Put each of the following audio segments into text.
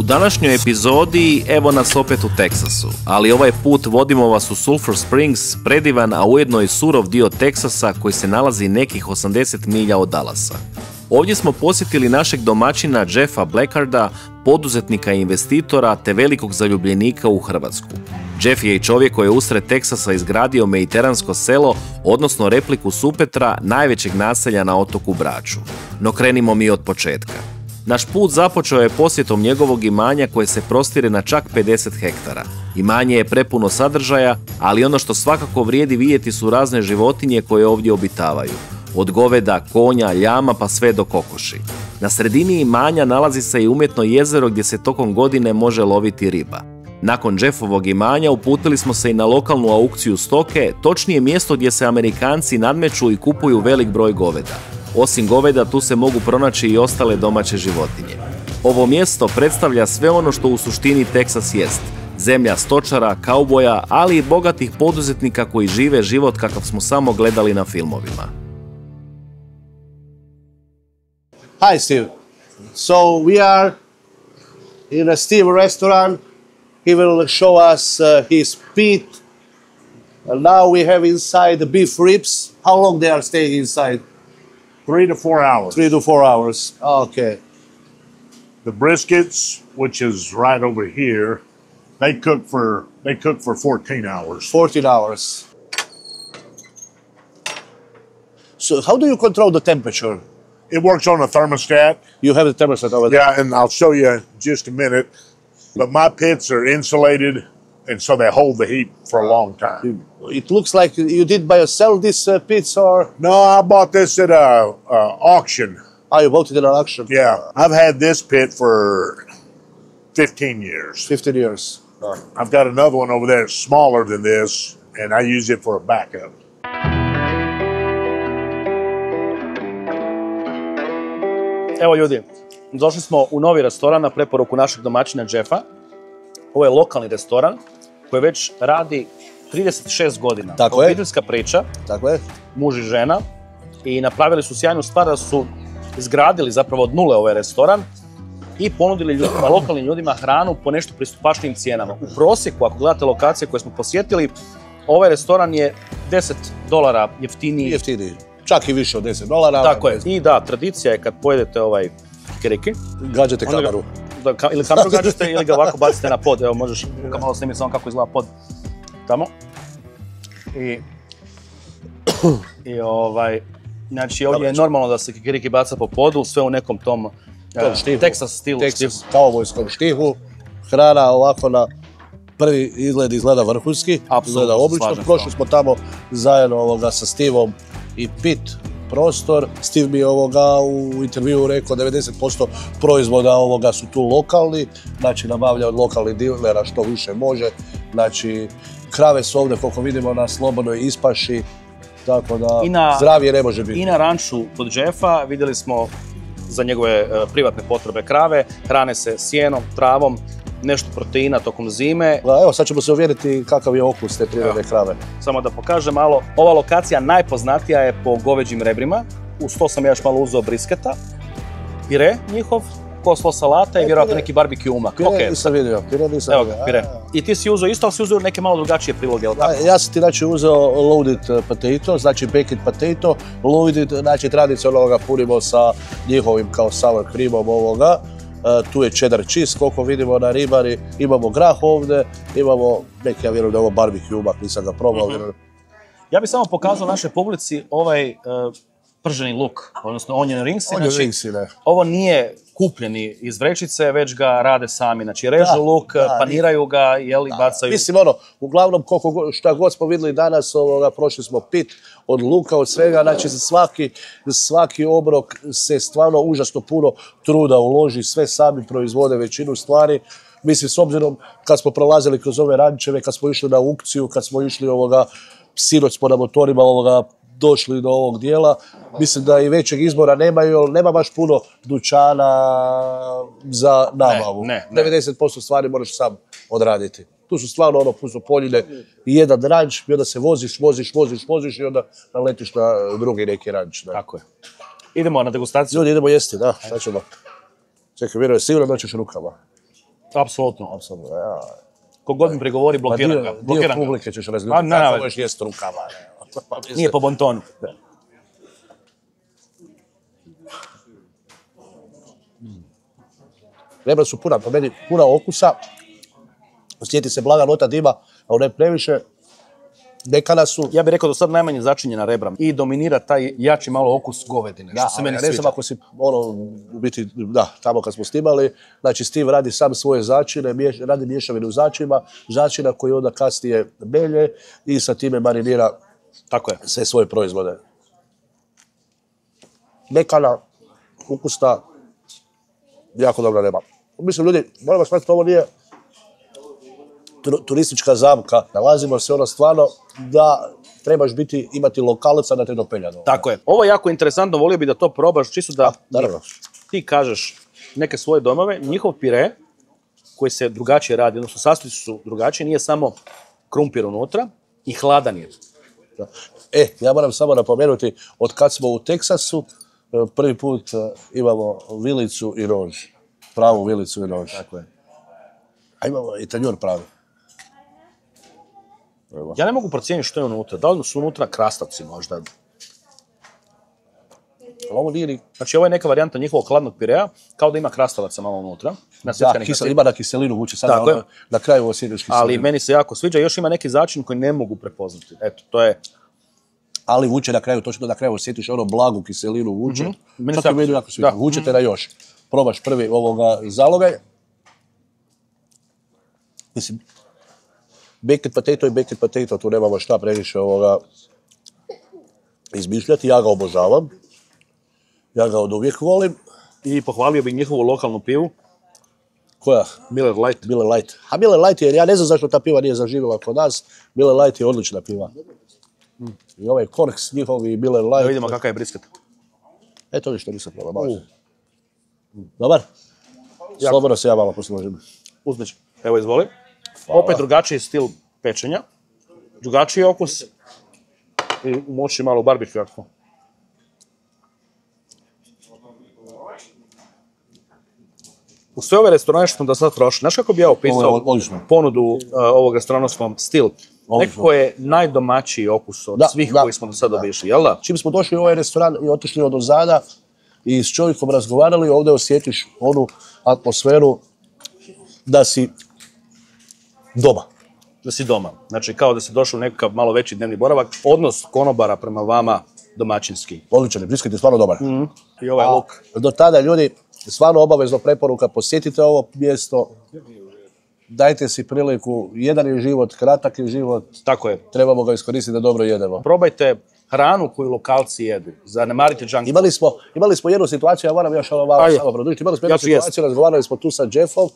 današnjoj epizodi evo nas opet u Teksasu, ali ovaj put vodimo vas u Sulphur Springs, predivan, a ujedno i surov dio Teksasa koji se nalazi nekih 80 milja od Dallasa. Ovdje smo posjetili našeg domaćina Jeffa Blackarda, poduzetnika i investitora te velikog zaljubljenika u Hrvatsku. Jeff je i čovjek koji je usred Teksasa izgradio mediteransko selo, odnosno repliku Supetra, najvećeg naselja na otoku Braču. No krenimo mi od početka. Naš put započeo je posjetom njegovog imanja koje se prostire na čak 50 hektara. Imanje je prepuno sadržaja, ali ono što svakako vrijedi vidjeti su razne životinje koje ovdje obitavaju. Od goveda, konja, ljama pa sve do kokoši. Na sredini imanja nalazi se i umjetno jezero gdje se tokom godine može loviti riba. Nakon Jeffovog imanja uputili smo se i na lokalnu aukciju stoke, točnije mjesto gdje se Amerikanci nadmeću i kupuju velik broj goveda. Osim goveda tu se mogu pronaći i ostale domaće životinje. Ovo mjesto predstavlja sve ono što u suštini Teksas jest. Zemlja stočara, kauboja, ali i bogatih poduzetnika koji žive život kakav smo samo gledali na filmovima. Hi Steve. So we are in a Steve restaurant. He will show us his pit. And now we have inside the beef ribs. How long they are staying inside? 3 to 4 hours. 3 to 4 hours. Okay. The briskets, which is right over here, they cook for 14 hours. 14 hours. So how do you control the temperature? It works on a thermostat. You have the thermostat over there? Yeah, and I'll show you in just a minute. But my pits are insulated, and so they hold the heat for a long time. It looks like you did by yourself these pits, or? No, I bought this at a auction. Oh, you bought it at an auction? Yeah, I've had this pit for 15 years. 15 years. I've got another one over there smaller than this, and I use it for a backup. Evo ljudi, došli smo u novi restoran na preporuku našeg domaćina Jeffa. Ovo je lokalni restoran koji već radi 36 godina. Tako je. Obiteljska priča, Tako je. muž i žena, i napravili su sjajnu stvar da su izgradili zapravo od nule ovaj restoran i ponudili ljudima, lokalnim ljudima hranu po nešto pristupačnijim cijenama. U prosjeku, ako gledate lokacije koje smo posjetili, ovaj restoran je $10 jeftiniji. Jeftiniji. Čak i više od $10. Tako je. I da, tradicija je kad pojedete ovaj kiriki. Gađate kameru. Ili kameru gađate ili ga ovako bacite na pod. Evo, možeš malo snimiti samo kako izgleda pod tamo. Znači ovdje je normalno da se kikiriki baca po podu, sve u nekom tom Texas stilu. Texas, kaubojskom štihu. Hrana ovako na prvi izgleda vrhunski. Izgleda oblično. Prošli smo tamo zajedno sa Stevom i pit prostor. Steve mi je u intervjuu rekao 90% proizvoda su tu lokalni, znači nabavlja od lokalnih dilera što više može. Znači krave su ovdje koliko vidimo na slobodnoj ispaši, tako da zdravije ne može biti. I na ranču kod Jeffa vidjeli smo za njegove privatne potrebe krave, hrane se sjenom, travom, nešto proteina tokom zime. Evo sad ćemo se uvjeriti kakav je okus te prirodne krave. Samo da pokažem malo, ova lokacija najpoznatija je po goveđim rebrima. Uz to sam još malo uzeo brisketa, pire njihov, koslo salata i vjerojatno neki barbecue umak. Pire nisam vidio, Evo ga, pire. I ti si uzeo isto, ali si uzeo neke malo drugačije priloge, jel tako? Ja sam ti znači uzeo loaded potato, znači baked potato, loaded, znači tradicionalno ga punimo sa njihovim kao sour creamom ovoga. Tu je cheddar cheese, koliko vidimo na ribari, imamo grah ovdje, imamo neki, ja vjerujem da je ovo barbecue umak, nisam ga probao. Ja bih samo pokazao našoj publici ovaj prženi luk, odnosno onion ringsi. Ovo nije kupljeni iz vrećice, već ga rade sami. Znači režu luk, paniraju ga, jeli, bacaju. Mislim uglavnom šta god smo vidjeli danas, prošli smo pit od luka, od svega, znači za svaki obrok se stvarno užasno puno truda uloži, sve sami proizvode većinu stvari. Mislim, s obzirom kad smo prolazili kroz ove rančeve, kad smo išli na aukciju, kad smo išli sinoć smo na motorima došli do ovog dijela, mislim da i većeg izbora nemaju, jer nema baš puno dućana za nabavu. 90% stvari moraš sam odraditi. Tu su stvarno pusto poljine i jedan ranč i onda se voziš i onda naletiš na drugi neki ranč. Tako je. Idemo na degustaciju. Ljudi, idemo jesti, da, šta ćemo. Čekaj, vjerujem, sigurno noćeš rukama. Apsolutno. Apsolutno, ja. Kogod mi pregovori, blokiram ga. Dio publike ćeš razljubiti, kako možeš jest rukama. Nije po bontonu. Rebra su puna, po meni, puna okusa. Osjeti se blaga nota dima, a ne previše. Dekana su... Ja bih rekao da sad najmanje začinjena rebra i dominira taj jači malo okus govedine, što se meni sviđa. Ne znam ako si, u biti, tamo kad smo snimali, znači Steve radi sam svoje začine, radi mješavinu začina koji onda kasnije belje i sa time marinira sve svoje proizvode. Dekana, ukusna, jako dobra reba. Mislim, ljudi, moramo shvatiti, ovo nije turistička zamka. Nalazimo se stvarno da trebaš imati lokalca da te dopelja. Tako je. Ovo je jako interesantno, volio bih da to probaš, čisto da ti kažeš neke svoje domove. Njihov pire, koji se drugačije radi, odnosno sastojci su drugačiji, nije samo krumpir unutra i hladan je. Ja moram samo napomenuti, od kad smo u Teksasu, prvi put imamo vilicu i nož. Pravu vilicu i nož. Tako je. A imamo i tanjur pravi. Ja ne mogu procijeniti što je unutra. Da li su unutra krastavci možda? Ovo nije ni... Znači, ovo je neka varijanta njihovog hladnog pirea, kao da ima krastavaca malo unutra. Ima na kiselinu vuče, sad na kraju osjetiš kiselinu. Ali meni se jako sviđa, još ima neki začin koji ne mogu prepoznati. Eto, to je... Ali vuče na kraju, točno na kraju osjetiš blagu kiselinu vuče. Sad mi meni jako sviđa. Vučete na još. Probaš prvi ovoga zalogaj. Mislim, baked potato i baked potato, tu nemamo šta previše izmišljati. Ja ga obožavam. Ja ga od uvijek volim. I pohvalio bih njihovu lokalnu pivu. Koja? Miller Lite. Miller Lite. A Miller Lite, jer ja ne znam zašto ta piva nije zaživjela kod nas. Miller Lite je odlična piva. I ovaj Korks njihovi Miller Lite. Da vidimo kakav je brisket. Eto vi što nisam probao. Dobar? Slobodno se ja malo posložim. Uzmeć. Evo, izvoli. Opet drugačiji stil pečenja. Drugačiji okus. I moći malo u barbecue ako. U sve ove restorane što smo da sad prošli, znaš kako bi ja opisao ponudu ovog restoranovskom stil? Neko je najdomaćiji okus od svih koji smo do sad obišli, jel da? Čim smo došli u ovaj restoran i otišli od ozada i s čovjekom razgovarali, ovdje osjetiš onu atmosferu da si doma. Da si doma. Znači kao da si došao u nekakav malo veći dnevni boravak. Odnos konobara prema vama domaćinski. Odličan, brisket je stvarno dobar. I ovaj luk. Do tada, ljudi, stvarno obavezno preporuka, posjetite ovo mjesto, dajte si priliku, jedan je život, kratak je život. Tako je. Trebamo ga iskoristiti da dobro jedemo. Probajte hranu koju lokalci jedu. Zanemarite junk food. Imali smo jednu situaciju, ja moram još samo produžiti. Imali smo jednu situaciju, razgovarali smo tu sa Jeffom,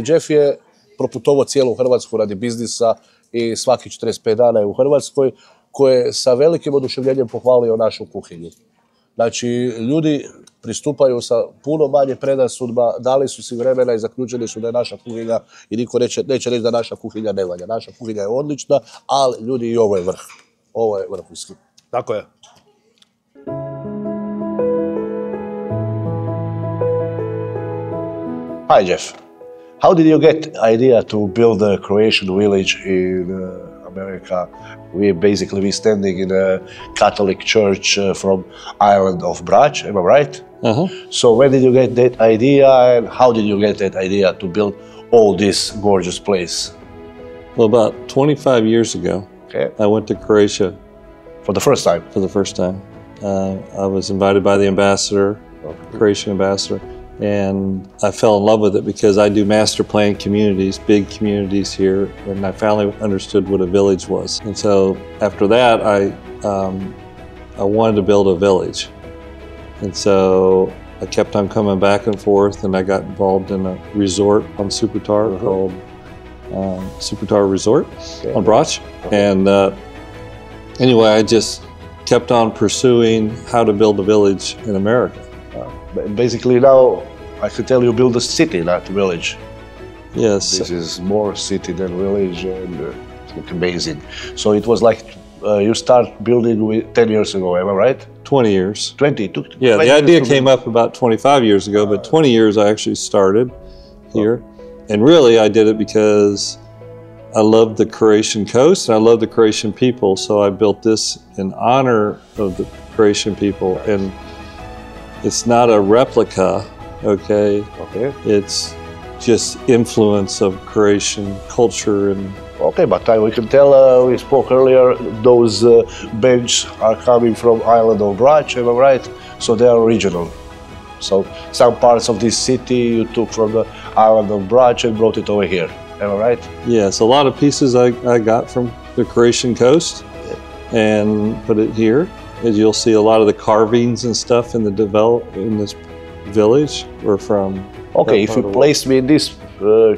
Jeff je proputovao cijelu Hrvatsku radi biznisa i svaki 45 dana je u Hrvatskoj, koji je sa velikim oduševljenjem pohvalio našu kuhinju. Znači, ljudi pristupaju sa puno manje predrasudba, dali su si vremena i zaključili su da je naša kuhinja, i niko neće reći da naša kuhinja ne valja. Naša kuhinja je odlična, ali ljudi, i ovo je vrh. Ovo je vrhunski. Tako je. Hi, Jeff. How did you get idea to build a Croatian village in America? We standing in a Catholic church from island of Brač, am I right? So when did you get that idea, and how did you get that idea to build all this gorgeous place? Well, about 25 years ago, I went to Croatia. For the first time? For the first time. I was invited by the ambassador, Croatian ambassador, and I fell in love with it because I do master plan communities, big communities here, and I finally understood what a village was. And so after that, I wanted to build a village. And so I kept on coming back and forth, and I got involved in a resort on Supertar called Supertar Resort on Brač. And anyway, I just kept on pursuing how to build a village in America. Basically now, I could tell you build a city, not a village. Yes. This is more city than village, and it's amazing. So it was like you start building 10 years ago, am I right? 20 years. 20? Yeah, the idea came up about 25 years ago, but 20 years I actually started here. And really, I did it because I love the Croatian coast and I love the Croatian people. So I built this in honor of the Croatian people. And it's not a replica, okay? Okay. It's just influence of Croatian culture and Okay, but we can tell, we spoke earlier, those bench are coming from island of Brač, am I right? So they are regional. So some parts of this city you took from the island of Brač and brought it over here, am I right? yes, a lot of pieces I got from the Croatian coast and put it here. As you'll see, a lot of the carvings and stuff in this village were from. Okay, if you placed me in this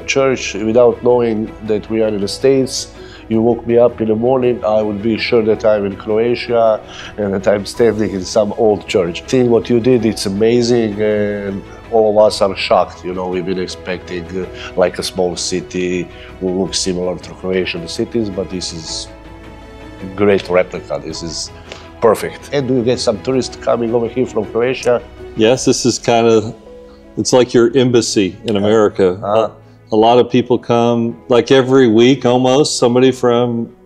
church without knowing that we are in the States, you woke me up in the morning, I would be sure that I'm in Croatia and that I'm standing in some old church. I think what you did, it's amazing, and all of us are shocked. You know, we've been expecting like a small city will look similar to Croatian cities, but this is great replica. This is perfect. And do you get some tourists coming over here from Croatia? Yes, this is kind of, it's like your embassy in America. A lot of people come, like every week almost, somebody from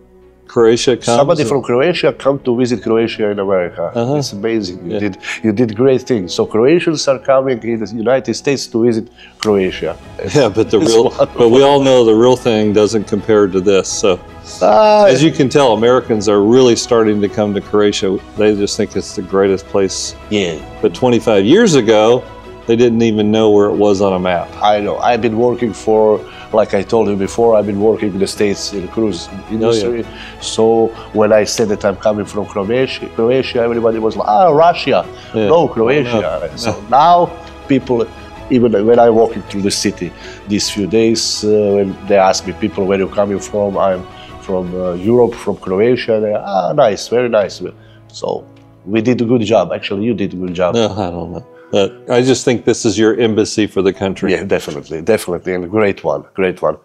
Croatia comes. Somebody from Croatia come to visit Croatia in America. It's amazing. You did great things. So Croatians are coming in the United States to visit Croatia. Yeah, but but we all know the real thing doesn't compare to this. So as you can tell, Americans are really starting to come to Croatia. They just think it's the greatest place. Yeah. But 25 years ago, they didn't even know where it was on a map. I know. I've been working for, like I told you before, I've been working in the States in the cruise industry. So when I said that I'm coming from Croatia, everybody was like, Russia. No, Croatia. So now people, even when I'm walking through the city these few days, when they ask me, people, where you're coming from, I'm from Europe, from Croatia. They nice, very nice. So we did a good job. Actually, you did a good job. No, I don't know. But I just think this is your embassy for the country. Yeah, definitely, definitely, and a great one, great one.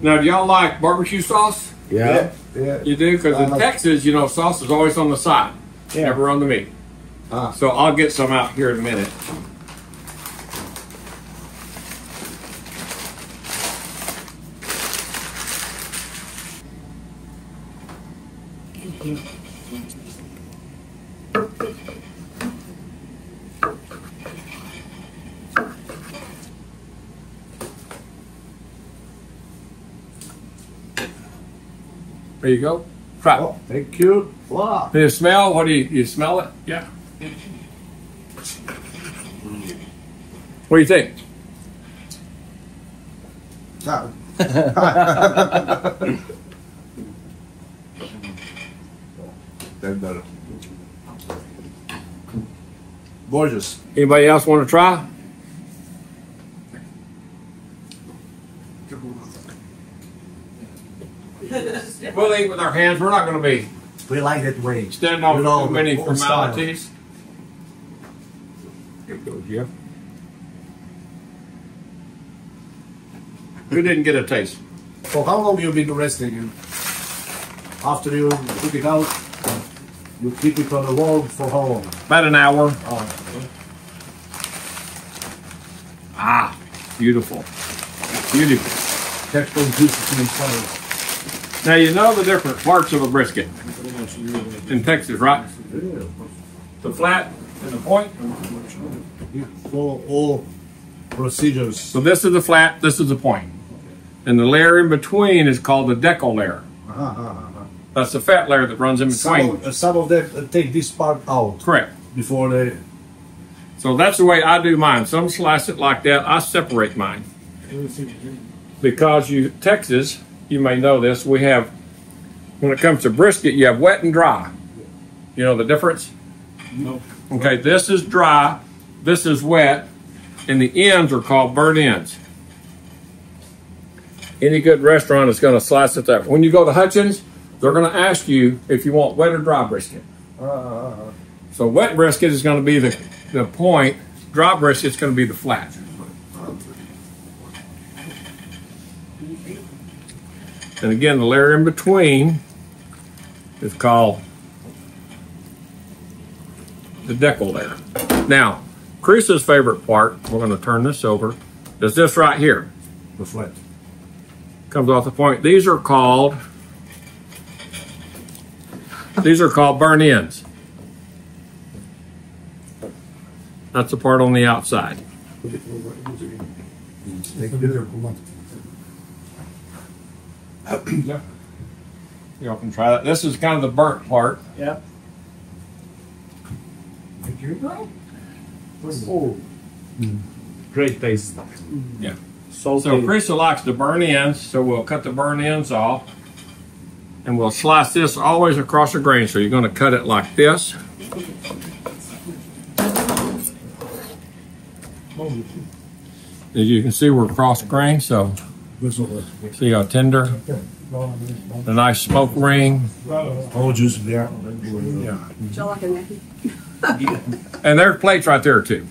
Now, do y'all like barbecue sauce? Yeah. You do? Because in Texas, you know, sauce is always on the side, never on the meat. So I'll get some out here in a minute. There you go. Try it. Oh, thank you. Wow. Do you smell? What do you smell it? Yeah. What do you think? Gorgeous. Anybody else want to try? We'll eat with our hands. We're not going to be We like that way. standing on too many old style. formalities. Here goes Jeff. Who didn't get a taste? For how long you been resting? And after you took it out, you keep it on the wall for how long? About an hour. Oh, Ah, beautiful. Beautiful. catch those juices inside. Now you know the different parts of a brisket in Texas, right? The flat and the point. You follow all procedures. So this is the flat, this is the point. And the layer in between is called the deco layer. That's the fat layer that runs in between. Some of them take this part out Correct. before they. So that's the way I do mine. Some slice it like that. I separate mine. Because Texas, you may know this, we have, when it comes to brisket, you have wet and dry. You know the difference? No. Okay, this is dry, this is wet, and the ends are called burnt ends. Any good restaurant is going to slice it that way. When you go to Hutchins, they're going to ask you if you want wet or dry brisket. So wet brisket is going to be the point, dry brisket is going to be the flat. And again, the layer in between is called the decal layer. Now, Chris's favorite part, we're going to turn this over, is this right here. The flat. Comes off the point. These are called burnt ends. That's the part on the outside. Y'all can try that. This is kind of the burnt part. Yeah. Thank you. Oh. Great taste. Yeah. Salty. So Chris likes the burnt ends, so we'll cut the burnt ends off. And we'll slice this always across the grain. So you're going to cut it like this. As you can see, we're cross grain, so see how tender. The nice smoke ring. Oh, juice there. Yeah. Y'all like a napkin? And there's plates right there too.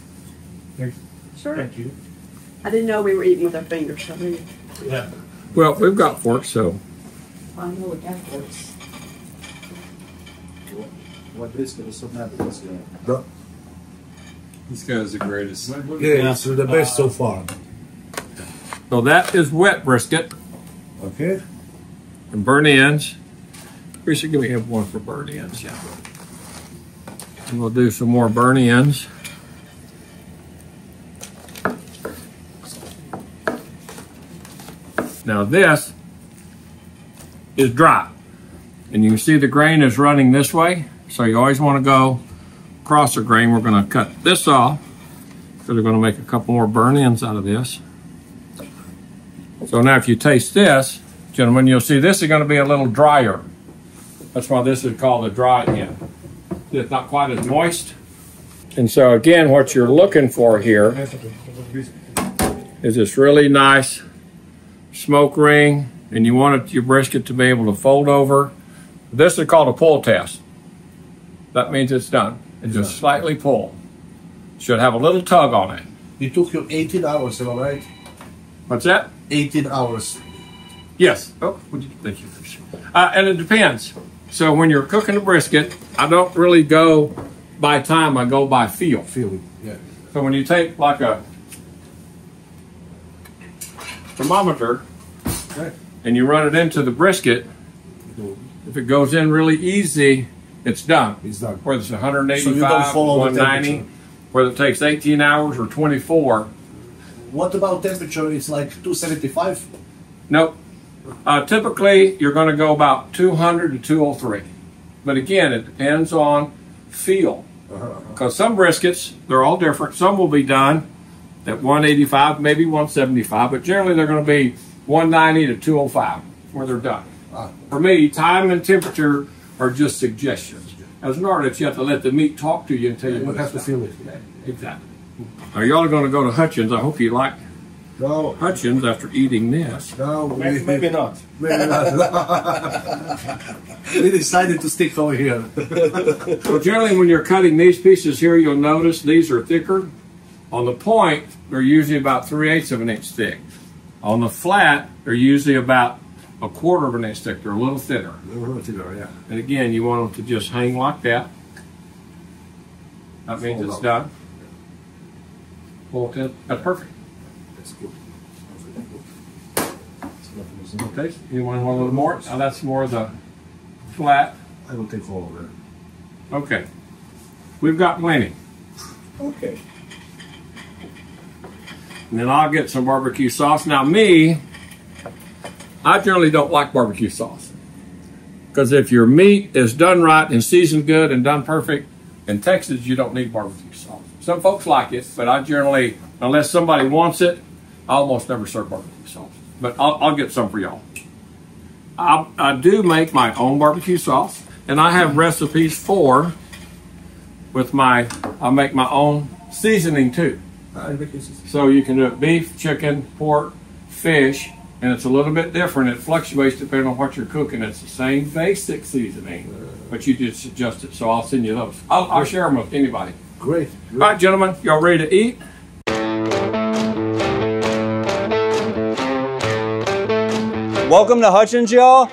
Sure. Thank you. I didn't know we were eating with our fingers, so maybe. Yeah. Well, we've got forks, so. I know we got forks. What biscuit is so happy? This guy's the greatest. Yeah, it's the best so far. So that is wet brisket Okay. and burnt ends. We should give me one for burnt ends, yeah. And we'll do some more burnt ends. Now this is dry. And you can see the grain is running this way. So you always want to go across the grain. We're going to cut this off because we're going to make a couple more burnt ends out of this. So now if you taste this, gentlemen, you'll see this is going to be a little drier. That's why this is called a dry end. It's not quite as moist. And so again, what you're looking for here is this really nice smoke ring, and you want your brisket to be able to fold over. This is called a pull test. That means it's done. It's just slightly pull. Should have a little tug on it. It took you 18 hours, am I right? What's that? 18 hours. Yes. Oh, what did you think? And it depends. So when you're cooking a brisket, I don't really go by time, I go by feel. Feeling, yeah. So when you take like a thermometer and you run it into the brisket, if it goes in really easy, it's done. It's done. Whether it's 185, So you don't follow the 190, temperature. whether it takes 18 hours or 24. What about temperature? It's like 275? Nope. Typically, you're going to go about 200 to 203. But again, it depends on feel. Because some briskets, they're all different. Some will be done at 185, maybe 175, but generally they're going to be 190 to 205 where they're done. For me, time and temperature are just suggestions. As an artist, you have to let the meat talk to you and tell you what have to feel it. Exactly. Now, y'all are going to go to Hutchins. I hope you like No. Hutchins after eating this. No, Maybe not. Maybe not. We decided to stick over here. So generally when you're cutting these pieces here, you'll notice these are thicker. On the point, they're usually about 3/8 of an inch thick. On the flat, they're usually about 1/4 of an inch thick. They're a little thinner. Yeah. And again, you want them to just hang like that. That means it's done. Pull it in. That's perfect. That's good. Okay. Anyone want a little more? Now that's more of the flat. I will take all of that. Okay. We've got plenty. Okay. And then I'll get some barbecue sauce. Now me, I generally don't like barbecue sauce. Because if your meat is done right and seasoned good and done perfect, in Texas you don't need barbecue sauce. Some folks like it, but I generally, unless somebody wants it, I almost never serve barbecue sauce. But I'll get some for y'all. I do make my own barbecue sauce, and I have recipes for I make my own seasoning too. So you can do it beef, chicken, pork, fish, and it's a little bit different. It fluctuates depending on what you're cooking. It's the same basic seasoning, but you just adjust it. So I'll send you those. I'll share them with anybody. Great. All right, gentlemen, y'all ready to eat? Welcome to Hutchins, y'all.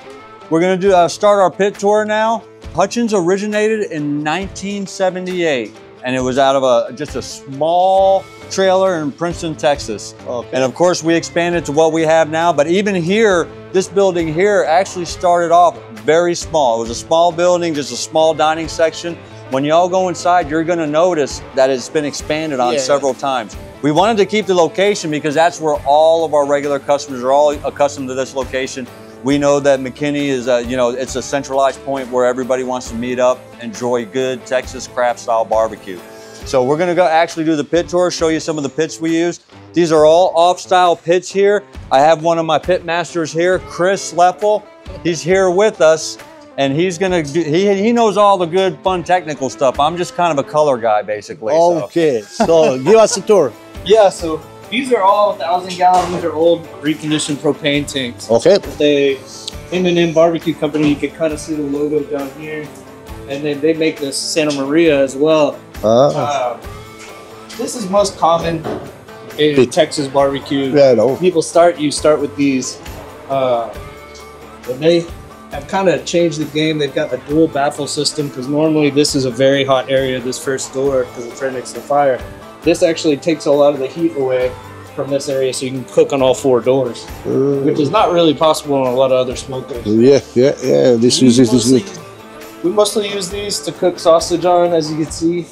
We're gonna start our pit tour now. Hutchins originated in 1978, and it was out of just a small trailer in Princeton, Texas. Okay. And of course, we expanded to what we have now, but even here, this building here actually started off very small. It was a small building, just a small dining section. When y'all go inside, you're gonna notice that it's been expanded on several times. We wanted to keep the location because that's where all of our regular customers are all accustomed to this location. We know that McKinney is, it's a centralized point where everybody wants to meet up, enjoy good Texas craft style barbecue. So we're gonna go actually do the pit tour, show you some of the pits we use. These are all off-style pits here. I have one of my pit masters here, Chris Leffel. He's here with us, and he's gonna do, he knows all the good, fun, technical stuff. I'm just kind of a color guy, basically. Okay, so give us a tour. Yeah, so these are all 1,000-gallon. These are old reconditioned propane tanks. Okay. They, M&M Barbecue Company, you can kind of see the logo down here. And then they make this Santa Maria as well. This is most common in Texas barbecue. Yeah, I know. People you start with these. And they have kind of changed the game. They've got a dual baffle system because normally this is a very hot area, this first door, because it's right next to the fire. This actually takes a lot of the heat away from this area so you can cook on all 4 doors, which is not really possible on a lot of other smokers. Yeah. This is we mostly use these to cook sausage on, as you can see.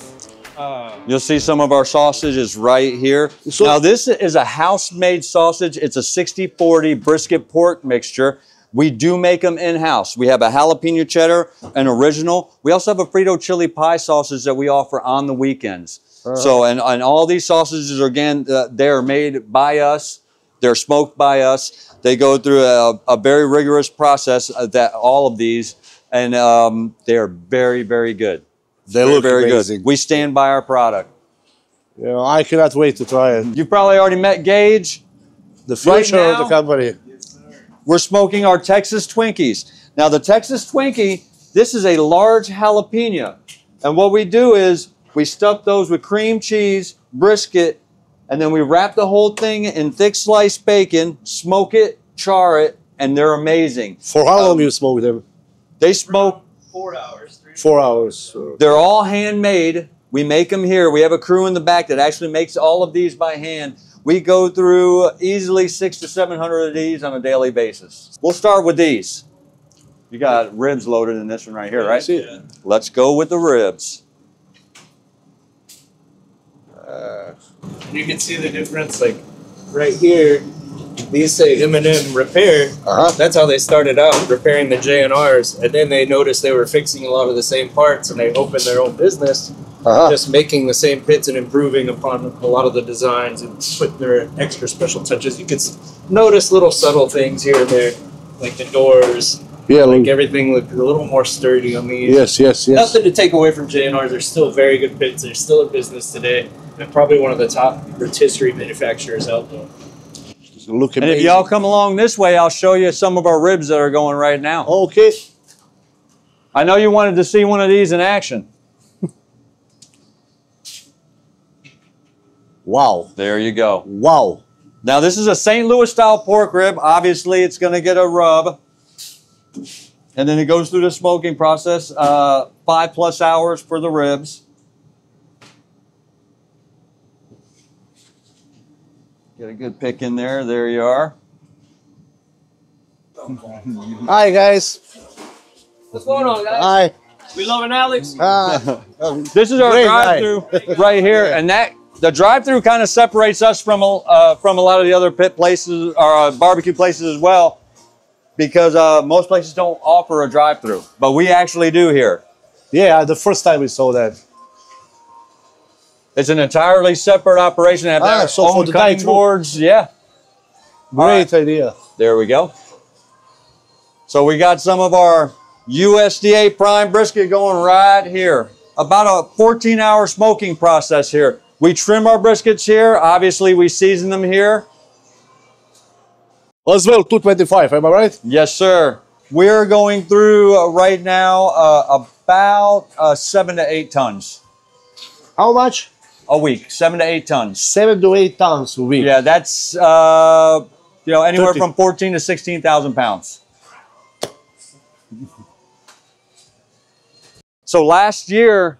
You'll see some of our sausages right here. Now this is a house-made sausage. It's a 60-40 brisket pork mixture. We do make them in-house. We have a jalapeno cheddar, an original. We also have a Frito chili pie sausage that we offer on the weekends. So, and all these sausages are, again, they're made by us. They're smoked by us. They go through a very rigorous process, all of these, and they're very, very good. They look very amazing. good. We stand by our product. Yeah, I cannot wait to try it. You've probably already met Gage. The future of the company. We're smoking our Texas Twinkies. Now the Texas Twinkie, this is a large jalapeno. And what we do is we stuff those with cream cheese, brisket, and then we wrap the whole thing in thick sliced bacon, smoke it, char it, and they're amazing. For how long do you smoke them? They smoke 4 hours. 4 hours. They're all handmade. We make them here. We have a crew in the back that actually makes all of these by hand. We go through easily 600 to 700 of these on a daily basis. We'll start with these. You got ribs loaded in this one right here, right? Yeah. Let's go with the ribs. You can see the difference, like right here. These say M&M Repair. That's how they started out, repairing the JNRs, and then they noticed they were fixing a lot of the same parts, and they opened their own business, just making the same pits and improving upon a lot of the designs and put their extra special touches. You can notice little subtle things here and there, like the doors. Yeah, like everything looked a little more sturdy on these. Yes. Nothing to take away from JNRs. They're still very good pits. They're still in business today, and probably one of the top rotisserie manufacturers out there. Look and if y'all come along this way, I'll show you some of our ribs that are going right now. Okay. I know you wanted to see one of these in action. Wow. There you go. Wow. Now this is a St. Louis style pork rib. Obviously it's going to get a rub. And then it goes through the smoking process, 5+ hours for the ribs. Get a good pick in there. There you are. Hi, guys. What's going on, guys? Hi. We loving Alex. This is our drive-through right here, and the drive-through kind of separates us from a lot of the other pit places or barbecue places as well, because most places don't offer a drive-through, but we actually do here. Yeah, the first time we saw that. It's an entirely separate operation. They have their so for own the cutting drive-thru. boards. Yeah. Great idea. There we go. So we got some of our USDA prime brisket going right here. About a 14-hour smoking process here. We trim our briskets here. Obviously, we season them here. As well, 225, am I right? Yes, sir. We're going through right now about 7 to 8 tons. How much? A week, 7 to 8 tons. 7 to 8 tons a week. Yeah, that's anywhere 30. from 14 to 16,000 pounds. So last year,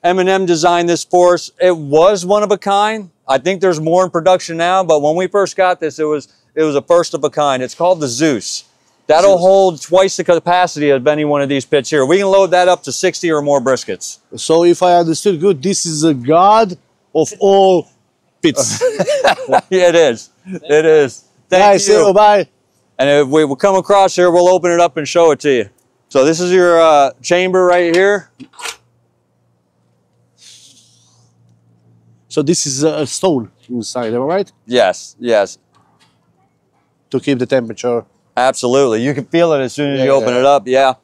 M&M designed this for us. It was one of a kind. I think there's more in production now, but when we first got this, it was a first of a kind. It's called the Zeus. That'll hold twice the capacity of any one of these pits here. We can load that up to 60 or more briskets. So if I understood good, this is a god of all pits. Yeah, it is. It is. Thank you. Bye. And if we will come across here, we'll open it up and show it to you. So this is your chamber right here. So this is a stone inside, am I right? Yes, yes. To keep the temperature. Absolutely. You can feel it as soon as you open it up, yeah.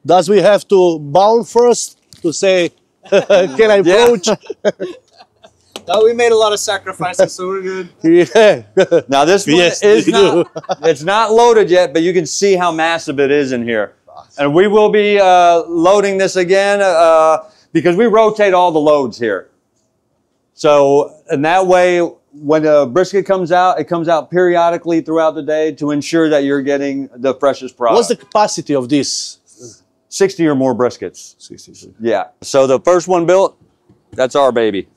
Does we have to bow first to say, can I approach? No, we made a lot of sacrifices, so we're good. Yeah. Now this one is not, it's not loaded yet, but you can see how massive it is in here. And we will be loading this again because we rotate all the loads here. So, in that way, when the brisket comes out, it comes out periodically throughout the day to ensure that you're getting the freshest product. What's the capacity of this? 60 or more briskets. 60. Yeah. So the first one built, that's our baby.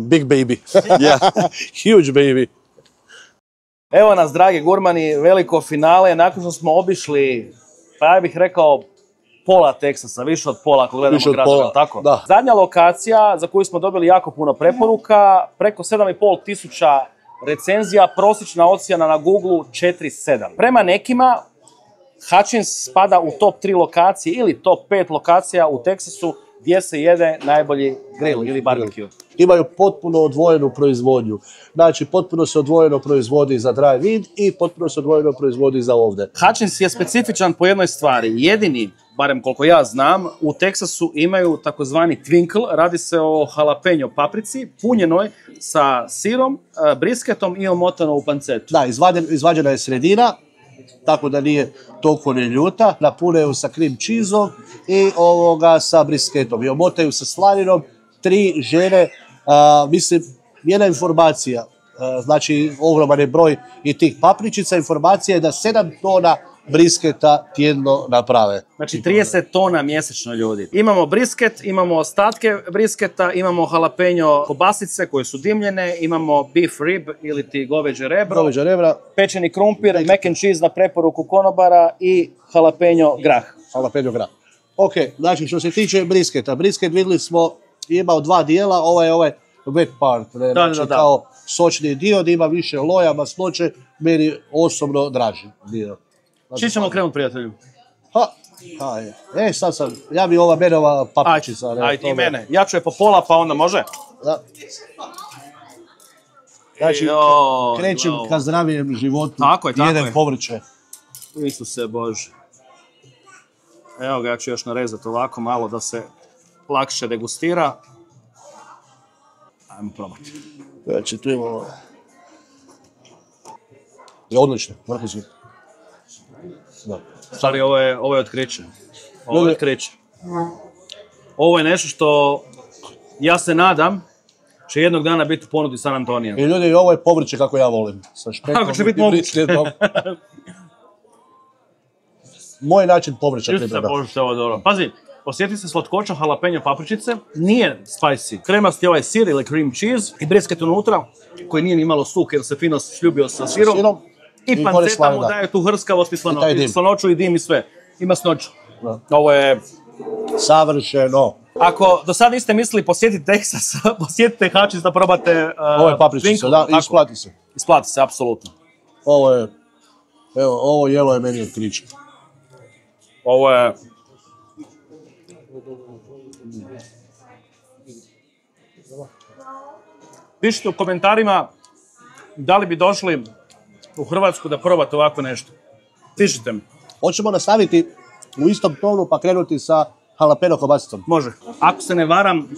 Big baby. Yeah. Huge baby. Evo nas, dragi gurmani, veliko finale. Nakon što smo obišli, pa ja bih rekao, pola Teksasa, više od pola ako gledamo građana, tako? Da. Zadnja lokacija za koju smo dobili jako puno preporuka, preko 7,5 tisuća recenzija, prosječna ocjena na Google 4,7. Prema nekima, Hutchins spada u top 3 lokacije ili top 5 lokacija u Teksasu gdje se jede najbolji grill ili barbecue. Imaju potpuno odvojenu proizvodnju. Znači, potpuno se odvojeno proizvodi za drive-in i potpuno se odvojeno proizvodi za ovdje. Hutchins je specifičan po jednoj stvari. Jedini, barem koliko ja znam, u Teksasu imaju takozvani twinkle. Radi se o jalapeno paprici, punjenoj sa sirom, brisketom i omotano u pancetu. Da, izvađena je sredina, tako da nije toliko neljuta. Napune ju sa cream cheeseom i sa brisketom. I omotaju sa slaninom. 3 žene, mislim, jedna informacija, znači ogroman je broj i tih papričica, informacija je da 7 tona brisketa tjedno naprave. Znači 30 tona mjesečno ljudi. Imamo brisket, imamo ostatke brisketa, imamo jalapeno kobasice koje su dimljene, imamo beef rib ili ti goveđe rebro, pečeni krumpir, mac and cheese na preporuku konobara i jalapeno grah. Ok, znači što se tiče brisketa, brisket vidjeli smo imao 2 dijela, ovaj wet part, znači kao sočni dio, da ima više loja, masnoće, meni osobno draži dio. Čiji ćemo krenuti, prijatelju? Sad sam, ja bi ova menova papričica. Ajde, i mene. Ja ću je po pola, pa onda može? Da. Znači, krećem ka zdravijem životu, jedem povrće. Isuse Bože. Evo ga, ja ću još narezati ovako malo da se lakše degustira. Ajmo probati. Znači, tu imamo... Je odlično, vrhunski. Stvari, ovo je otkriće. Ovo je otkriće. Ovo je nešto što ja se nadam će jednog dana biti u ponudi San Antonija. I ljudi, ovo je povrće kako ja volim. Sa špekom kako će biti moguće? Moj način povrća. Ovo dobro. Pazi, osjeti se slatkoća jalapeno papričice, nije spicy. Kremasti ovaj sir ili cream cheese i brisket unutra, koji nije ni malo suh jer se fino sljubio sa sirom. I panceta mu daje tu hrskavost i slanoću i dim i sve. I masnoću. Ovo je... savršeno. Ako do sad niste mislili posjetiti Teksas, posjetite Hutchins da probate... Ovo je papričica, da, isplati se. Isplati se, apsolutno. Ovo je... Evo, ovo jelo je meni otkriće. Ovo je... Pišite u komentarima da li bi došli u Hrvatsku da probate ovako nešto. Pišite mi. Hoćemo nastaviti u istom tonu pa krenuti sa jalapeno kobasicom. Može. Ako se ne varam,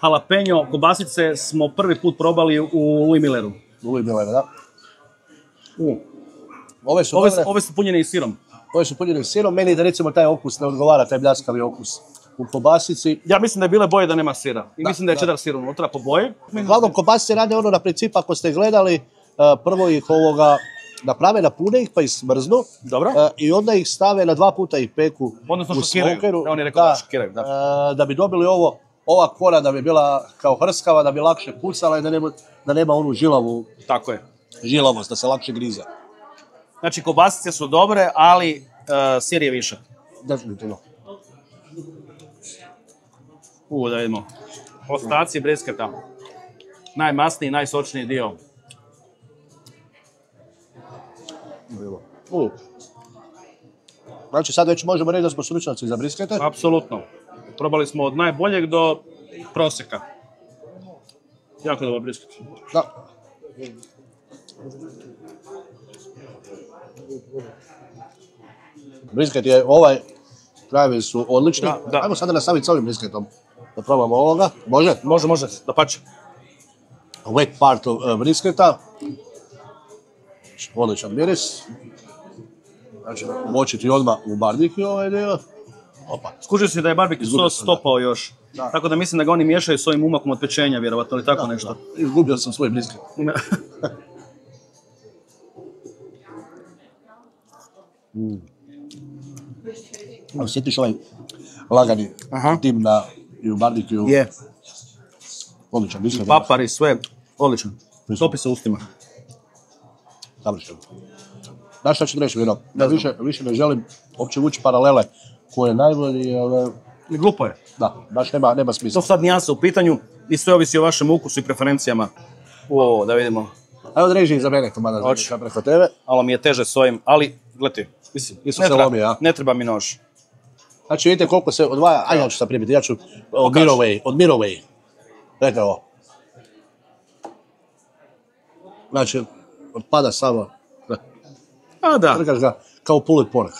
jalapeno kobasice smo prvi put probali u Louis Milleru. Louis Miller, da. Ove su punjene i sirom. Ove su punjene i sirom. Meni da recimo taj okus ne odgovara, taj bljaskavi okus u kobasici. Ja mislim da je bile boje da nema sira. I mislim da je cheddar sir unutra po boji. Uglavnom, kobasice rade ono na princip, ako ste gledali, prvo ih naprave, napune ih pa ih smrznu. Dobro. I onda ih stave na 2 puta ih peku odnosno u smokeru. On je rekao da šokiraju, da. Da bi dobili ova kora da bi bila kao hrskava, da bi lakše pucala i da nema onu žilavu. Tako je. Žilavost, da se lakše grize. Znači, kobasice su dobre, ali sir je višak. Definitivno. Da vidimo. Ostaci brisketa. Najmasniji, najsočniji dio. Znači, sad već možemo reći da smo stručnjaci za briskete? Apsolutno. Probali smo od najboljeg do prosjeka. Jako dobar brisket. Da. Brisket je krajevi su odlični. Ajmo sada nastaviti s ovim brisketom. Da probamo ovoga. Može? Može, dapače. Wet part brisketa. Odličan miris. Znači, močiti odmah u barbekju ovaj dio. Skužio si da je barbekju sos stopao još. Tako da mislim da ga oni miješaju s ovim umakom od pečenja, vjerovatno, ili tako nešto. Izgubio sam svoj brisket. Osjetiš ovaj lagani dim i u barbekju. Je. Odličan brisket. Papar i sve. Odličan. Topi se ustima. Završeno. Znaš šta ću reći, Vino? Više ne želim uopće vući paralele koje je najbolji, ali... Glupo je. Da, baš nema smisla. To sad nijansa u pitanju i sve ovisi o vašem ukusu i preferencijama. Da vidimo. Evo odreži za mene komada za preko tebe. Malo mi je teže s ovim, ali gledaj, ne treba mi nož. Znači vidite koliko se odvaja, ajde ja ću sad pribiti, ja ću od Mirovej. Gledajte ovo. Znači, odpada samo. A da. Trkaš ga kao pulled pork.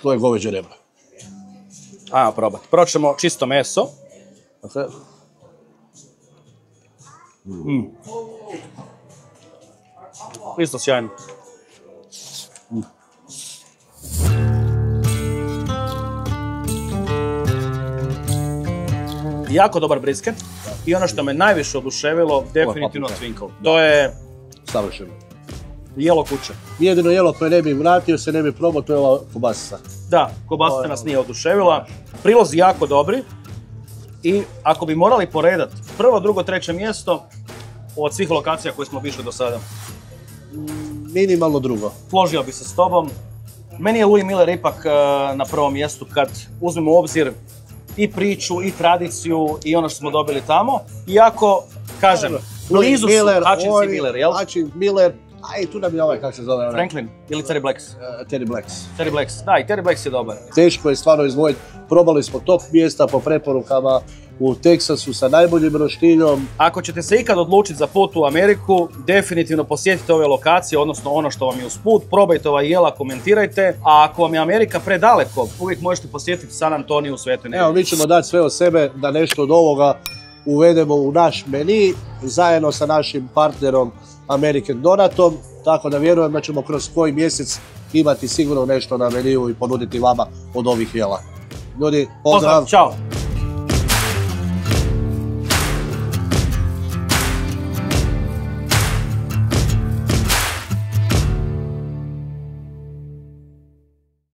To je goveđe rebra. Ajmo probati. Prvo ćemo čisto meso. Isto sjajno. Jako dobar brisket. I ono što me najviše oduševilo, definitivno twinkle. To je... Savršeno. Jelo kuće. Jedino jelo koje ne bi vratio se, ne bi probao, to je ova kobasica. Da, kobasica nas nije oduševila. Prilozi jako dobri. I ako bi morali poredati prvo, drugo, treće mjesto od svih lokacija koje smo obišli do sada. Minimalno drugo. Složio bi se s tobom. Meni je Louis Miller ipak na prvom mjestu kad uzmemo u obzir i priču, i tradiciju, i ono što smo dobili tamo. Iako, kažem, blizu su Hutchins i Miller, jel? Hutchins, Miller, a i tu nam je ovaj, kako se zove? Franklin ili Terry Blacks? Terry Blacks, da, i Terry Blacks je dobar. Teško je stvarno izdvojiti. Probali smo top mjesta po preporukama u Teksasu sa najboljim roštiljom. Ako ćete se ikad odlučiti za put u Ameriku, definitivno posjetite ove lokacije, odnosno ono što vam je uz put, probajte ova jela, komentirajte, a ako vam je Amerika predaleko, uvijek možete posjetiti San Antonio u Svetoj Nedelji. Evo, mi ćemo dati sve od sebe da nešto od ovoga uvedemo u naš meni, zajedno sa našim partnerom American Donatom, tako da vjerujem da ćemo kroz koji mjesec imati sigurno nešto na meniju i ponuditi vama od ovih jela. Ljudi, pozdrav! Ćao!